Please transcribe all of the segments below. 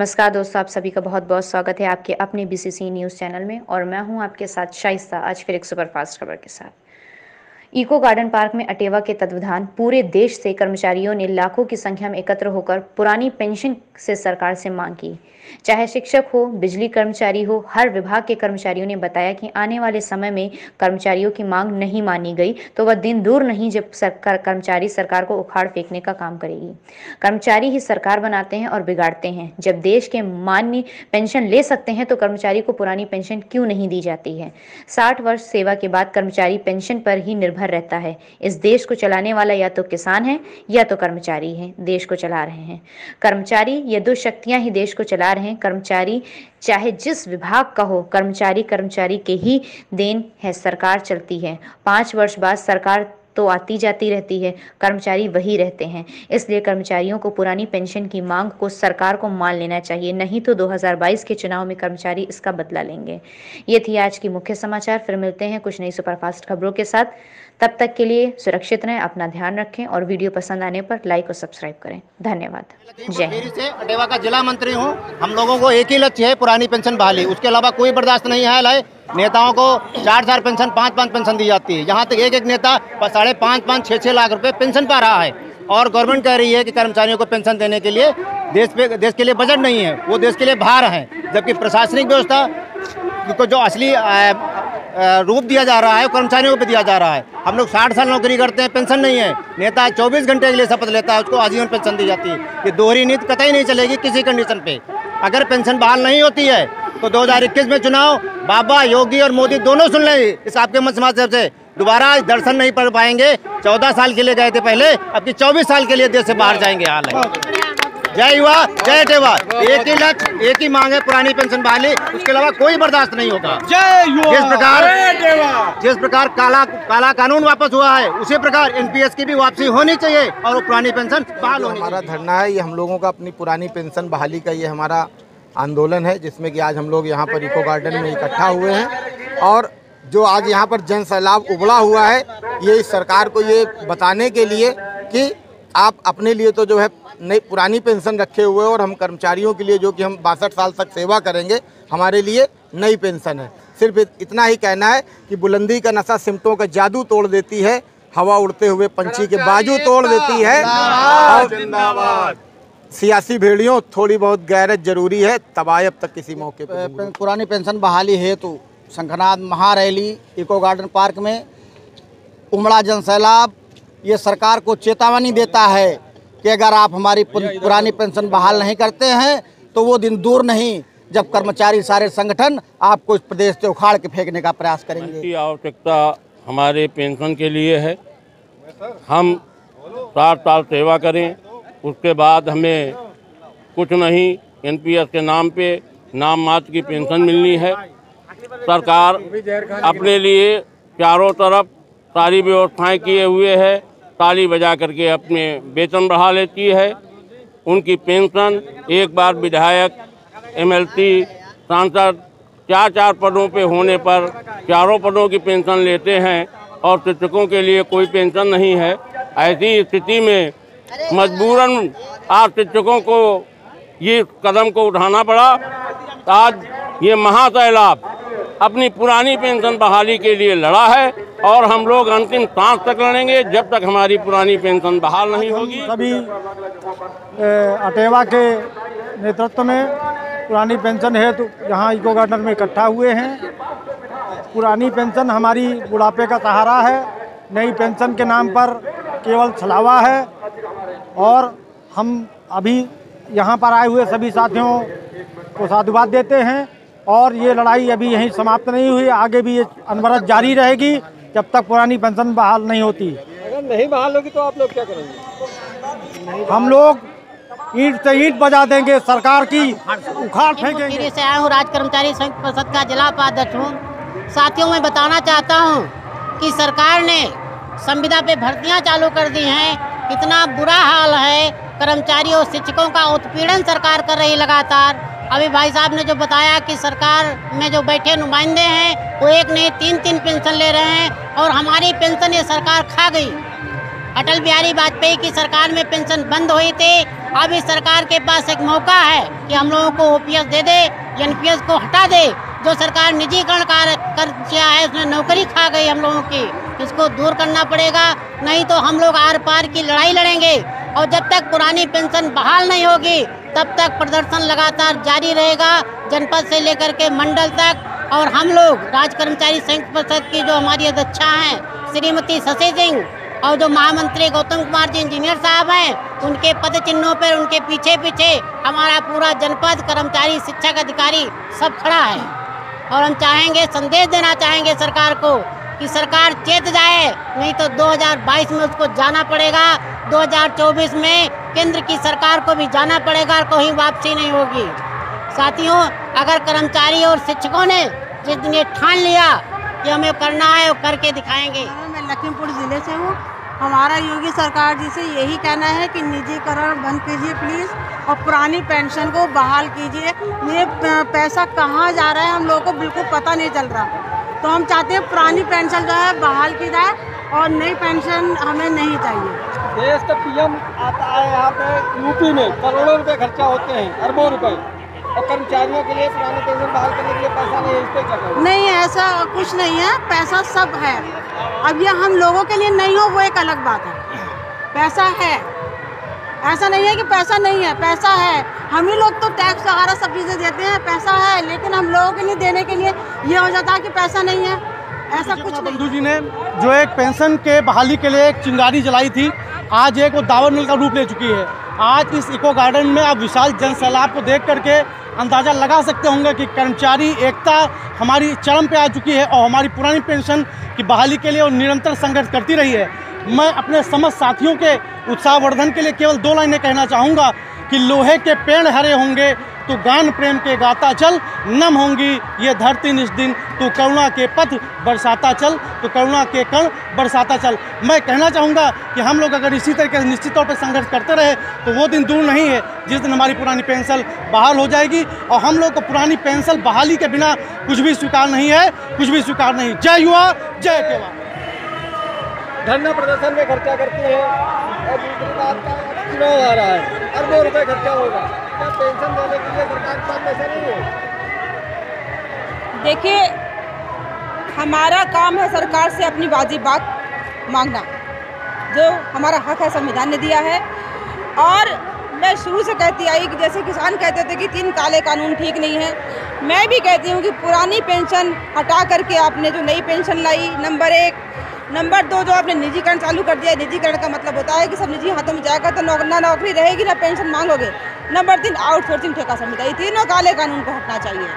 नमस्कार दोस्तों, आप सभी का बहुत बहुत स्वागत है आपके अपने बीसीसी न्यूज़ चैनल में। और मैं हूं आपके साथ शाइस्ता, आज फिर एक सुपरफास्ट खबर के साथ। इको गार्डन पार्क में अटेवा के तत्वाधान पूरे देश से कर्मचारियों ने लाखों की संख्या में एकत्र होकर पुरानी पेंशन से सरकार से मांग की। चाहे शिक्षक हो, बिजली कर्मचारी हो, हर विभाग के कर्मचारियों ने बताया कि आने वाले समय में कर्मचारियों की मांग नहीं मानी गई तो वह दिन दूर नहीं जब कर्मचारी सरकार को उखाड़ फेंकने का काम करेगी। कर्मचारी ही सरकार बनाते हैं और बिगाड़ते हैं। जब देश के मान्य पेंशन ले सकते हैं तो कर्मचारी को पुरानी पेंशन क्यों नहीं दी जाती है? 60 वर्ष सेवा के बाद कर्मचारी पेंशन पर ही निर्भर रहता है। इस देश को चलाने वाला या तो किसान है या तो कर्मचारी है, देश को चला रहे हैं। कर्मचारी, ये दो शक्तियां ही देश को चला रहे हैं। कर्मचारी चाहे जिस विभाग का हो, कर्मचारी के ही देन है सरकार चलती है। 5 वर्ष बाद सरकार तो आती जाती रहती है, कर्मचारी वही रहते हैं। इसलिए कर्मचारियों को पुरानी पेंशन की मांग को सरकार को मान लेना चाहिए, नहीं तो 2022 के चुनाव में कर्मचारी इसका बदला लेंगे। ये थी आज की मुख्य समाचार। फिर मिलते हैं कुछ नई सुपरफास्ट खबरों के साथ। तब तक के लिए सुरक्षित रहें, अपना ध्यान रखें और वीडियो पसंद आने पर लाइक और सब्सक्राइब करें। धन्यवाद। जय हिंद। से अटेवा का जिला मंत्री हूँ। हम लोगों को एक ही लक्ष्य है, पुरानी पेंशन बहाली। उसके अलावा कोई बर्दाश्त नहीं है। नेताओं को 4 पेंशन, 5 पेंशन दी जाती है। यहाँ तक एक नेता 5.5, 6 लाख रुपए पेंशन पा रहा है और गवर्नमेंट कह रही है कि कर्मचारियों को पेंशन देने के लिए देश के लिए बजट नहीं है, वो देश के लिए भार है। जबकि प्रशासनिक व्यवस्था को जो असली रूप दिया जा रहा है वो कर्मचारियों को दिया जा रहा है। हम लोग 60 साल नौकरी करते हैं, पेंशन नहीं है। नेता 24 घंटे के लिए शपथ लेता है, उसको आजीवन पेंशन दी जाती है। ये दोहरी नीति कतई नहीं चलेगी किसी कंडीशन पे। अगर पेंशन बहाल नहीं होती है तो 2021 में चुनाव बाबा, योगी और मोदी दोनों सुन लें इस आपके मंच माध्यम से। दोबारा दर्शन नहीं पढ़ पाएंगे। 14 साल के लिए गए थे पहले, अब की 24 साल के लिए देश से बाहर जाएंगे। हाल है। जय युवा, जय अटेवा। एक ही लक्ष्य, एक ही मांग है, पुरानी पेंशन बहाली। उसके अलावा कोई बर्दाश्त नहीं होगा। जिस प्रकार काला कानून वापस हुआ है, उसी प्रकार एनपीएस की भी वापसी होनी चाहिए और वो पुरानी पेंशन बहाल होनी चाहिए। हमारा धरना है, ये हम लोगों का अपनी पुरानी पेंशन बहाली का ये हमारा आंदोलन है, जिसमें कि आज हम लोग यहाँ पर इको गार्डन में इकट्ठा हुए हैं। और जो आज यहाँ पर जन सैलाब उबड़ा हुआ है, ये इस सरकार को ये बताने के लिए कि आप अपने लिए तो जो है नई पुरानी पेंशन रखे हुए और हम कर्मचारियों के लिए जो कि हम 62 साल तक सेवा करेंगे, हमारे लिए नई पेंशन है। सिर्फ इतना ही कहना है कि बुलंदी का नशा सिमटों का जादू तोड़ देती है, हवा उड़ते हुए पंछी के बाजू तोड़ देती है। और सियासी भेड़ियों, थोड़ी बहुत गैरत जरूरी है, तबायब तक किसी मौके पर। पुरानी पेंशन बहाली हेतु शंखनाद महारैली इको गार्डन पार्क में उमड़ा जन सैलाब ये सरकार को चेतावनी देता है कि अगर आप हमारी पुरानी पेंशन बहाल नहीं करते हैं तो वो दिन दूर नहीं जब कर्मचारी सारे संगठन आपको इस प्रदेश से उखाड़ के फेंकने का प्रयास करेंगे। की आवश्यकता हमारे पेंशन के लिए है। हम 60 साल सेवा करें, उसके बाद हमें कुछ नहीं, एनपीएस के नाम पे नाम मात्र की पेंशन मिलनी है। सरकार अपने लिए चारों तरफ सारी व्यवस्थाएं किए हुए है, ताली बजा करके अपने वेतन बढ़ा लेती है। उनकी पेंशन एक बार विधायक, एमएलसी, सांसद 4 पदों पे होने पर चारों पदों की पेंशन लेते हैं और शिक्षकों के लिए कोई पेंशन नहीं है। ऐसी स्थिति में मजबूरन आज शिक्षकों को ये कदम को उठाना पड़ा। आज ये महासैलाब अपनी पुरानी पेंशन बहाली के लिए लड़ा है और हम लोग अंतिम सांस तक लड़ेंगे जब तक हमारी पुरानी पेंशन बहाल नहीं होगी। सभी अटेवा के नेतृत्व में पुरानी पेंशन हेतु यहाँ इको गार्डन में इकट्ठा हुए हैं। पुरानी पेंशन हमारी बुढ़ापे का सहारा है, नई पेंशन के नाम पर केवल छलावा है। और हम अभी यहाँ पर आए हुए सभी साथियों को साधुवाद देते हैं और ये लड़ाई अभी यहीं समाप्त नहीं हुई, आगे भी ये अनवरत जारी रहेगी जब तक पुरानी पेंशन बहाल नहीं होती। अगर नहीं बहाल होगी तो आप लोग क्या करेंगे? हम लोग ईंट से ईंट बजा देंगे, सरकार की उखाड़ फेंकेंगे। से आया हूँ, राज्य कर्मचारी संघ परिषद का जिला उपाध्यक्ष हूँ। साथियों, मैं बताना चाहता हूँ कि सरकार ने संविदा पे भर्तियाँ चालू कर दी हैं। कितना बुरा हाल है, कर्मचारियों और शिक्षकों का उत्पीड़न सरकार कर रही लगातार। अभी भाई साहब ने जो बताया कि सरकार में जो बैठे नुमाइंदे हैं वो एक नहीं 3 पेंशन ले रहे हैं और हमारी पेंशन ये सरकार खा गई। अटल बिहारी वाजपेयी की सरकार में पेंशन बंद हुई थी, अब इस सरकार के पास एक मौका है कि हम लोगों को ओपीएस दे दे, एनपीएस को हटा दे। जो सरकार निजीकरण कर दिया है, उसने नौकरी खा गई हम लोगों की, इसको दूर करना पड़ेगा, नहीं तो हम लोग आर पार की लड़ाई लड़ेंगे। और जब तक पुरानी पेंशन बहाल नहीं होगी तब तक प्रदर्शन लगातार जारी रहेगा, जनपद से लेकर के मंडल तक। और हम लोग राज्य कर्मचारी संयुक्त परिषद की जो हमारी अध्यक्षा हैं श्रीमती शशि सिंह और जो महामंत्री गौतम कुमार जी इंजीनियर साहब हैं, उनके पद चिन्हों पर उनके पीछे पीछे हमारा पूरा जनपद, कर्मचारी, शिक्षक अधिकारी सब खड़ा है। और हम चाहेंगे, संदेश देना चाहेंगे सरकार को कि सरकार चेत जाए, नहीं तो 2022 में उसको जाना पड़ेगा, 2024 में केंद्र की सरकार को भी जाना पड़ेगा, कोई वापसी नहीं होगी। साथियों, अगर कर्मचारी और शिक्षकों ने जिस दिन ये ठान लिया कि हमें करना है वो करके दिखाएंगे। मैं लखीमपुर ज़िले से हूँ। हमारा योगी सरकार जी से यही कहना है कि निजीकरण बंद कीजिए प्लीज़, और पुरानी पेंशन को बहाल कीजिए। ये पैसा कहाँ जा रहा है हम लोगों को बिल्कुल पता नहीं चल रहा। तो हम चाहते हैं पुरानी पेंशन जो है बहाल की जाए और नई पेंशन हमें नहीं चाहिए। देश का पीएम आता है यहाँ पे यूपी में, करोड़ों रुपए खर्चा होते हैं, अरबों रुपए, और कर्मचारियों के लिए पुरानी पेंशन बहाल करने के लिए पैसा नहीं है, इस पे क्या करें? नहीं, ऐसा कुछ नहीं है, पैसा सब है। अब ये हम लोगों के लिए नहीं हो वो एक अलग बात है। पैसा है, ऐसा नहीं है कि पैसा नहीं है, पैसा है। हम ही लोग तो टैक्स वगैरह सब चीज़ें देते हैं, पैसा है, लेकिन हम लोगों के लिए देने के लिए ये हो जाता है कि पैसा नहीं है, ऐसा कुछ नहीं। बंधु जी ने जो एक पेंशन के बहाली के लिए एक चिंगारी जलाई थी, आज एक वो दावर नल का रूप ले चुकी है। आज इस इको गार्डन में आप विशाल जन सैलाब को देख करके अंदाज़ा लगा सकते होंगे कि कर्मचारी एकता हमारी चरम पे आ चुकी है और हमारी पुरानी पेंशन की बहाली के लिए वो निरंतर संघर्ष करती रही है। मैं अपने समस्त साथियों के उत्साहवर्धन के लिए केवल 2 लाइनें कहना चाहूँगा कि लोहे के पेड़ हरे होंगे तो गान प्रेम के गाता चल, नम होंगी ये धरती निज दिन, तो करुणा के पथ बरसाता चल, तो करुणा के कण बरसाता चल। मैं कहना चाहूँगा कि हम लोग अगर इसी तरीके से निश्चित तौर पर संघर्ष करते रहे तो वो दिन दूर नहीं है जिस दिन हमारी पुरानी पेंशन बहाल हो जाएगी। और हम लोग को पुरानी पेंशन बहाली के बिना कुछ भी स्वीकार नहीं है, कुछ भी स्वीकार नहीं। जय युवा, जय केवा। धरना प्रदर्शन में खर्चा करती है और दूसरी बात का चुनाव आ रहा है, अरबों रुपए खर्चा होगा, क्या पेंशन देने के लिए सरकार के पास पैसा नहीं है? देखिए, हमारा काम है सरकार से अपनी वाजिब बात मांगना, जो हमारा हक है संविधान ने दिया है। और मैं शुरू से कहती आई कि जैसे किसान कहते थे कि 3 काले कानून ठीक नहीं है, मैं भी कहती हूँ कि पुरानी पेंशन हटा करके आपने जो नई पेंशन लाई, नंबर 1, नंबर 2 जो आपने निजीकरण चालू कर दिया। निजीकरण का मतलब होता है कि सब निजी हाथों में जाएगा तो ना नौकरी रहेगी ना पेंशन मांगोगे। नंबर 3 आउटसोर्सिंग ठेका संहिता, ये तीनों काले कानून को हटना चाहिए।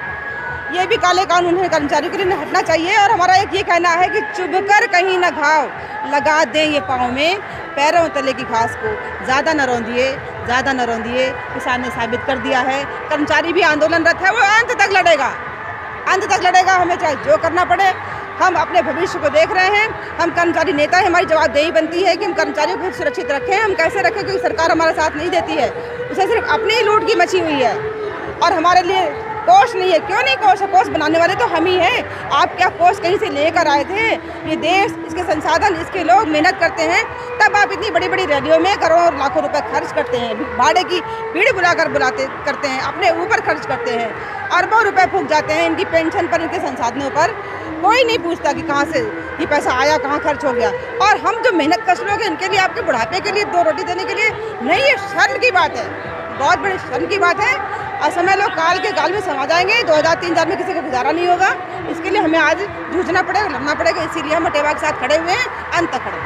ये भी काले कानून है, कर्मचारियों के लिए हटना चाहिए। और हमारा एक ये कहना है कि चुभकर कहीं न घाव लगा दें ये पाँव में, पैरों तले की घास को ज़्यादा न रौंदिए, ज़्यादा न रौंदिए। किसान ने साबित कर दिया है, कर्मचारी भी आंदोलनरत है, वो अंत तक लड़ेगा, अंत तक लड़ेगा, हमें चाहे जो करना पड़े। हम अपने भविष्य को देख रहे हैं, हम कर्मचारी नेता हैं, हमारी जवाबदेही बनती है कि हम कर्मचारियों को सुरक्षित रखें। हम कैसे रखें, क्योंकि सरकार हमारा साथ नहीं देती है, उसे सिर्फ अपनी ही लूट की मची हुई है और हमारे लिए कोष नहीं है। क्यों नहीं कोष है? कोष बनाने वाले तो हम ही हैं। आप क्या कोष कहीं से लेकर आए थे? ये देश, इसके संसाधन, इसके लोग मेहनत करते हैं, तब आप इतनी बड़ी बड़ी रैलियों में करोड़ों लाखों रुपए खर्च करते हैं, भाड़े की भीड़ बुलाकर करते हैं, अपने ऊपर खर्च करते हैं, अरबों रुपए फूंक जाते हैं इनकी पेंशन पर, इनके संसाधनों पर। कोई नहीं पूछता कि कहाँ से ये पैसा आया, कहाँ खर्च हो गया। और हम जो मेहनत कश लोग हैं, इनके लिए, आपके बुढ़ापे के लिए 2 रोटी देने के लिए नहीं, ये शर्म की बात है, बहुत बड़ी शर्म की बात है। और समय लोग काल के गाल में समा जाएंगे, 2000-3000 में किसी को गुजारा नहीं होगा। इसके लिए हमें आज जूझना पड़ेगा, लड़ना पड़ेगा, इसीलिए हम अटेवा के साथ खड़े हुए हैं, अंत तक खड़े।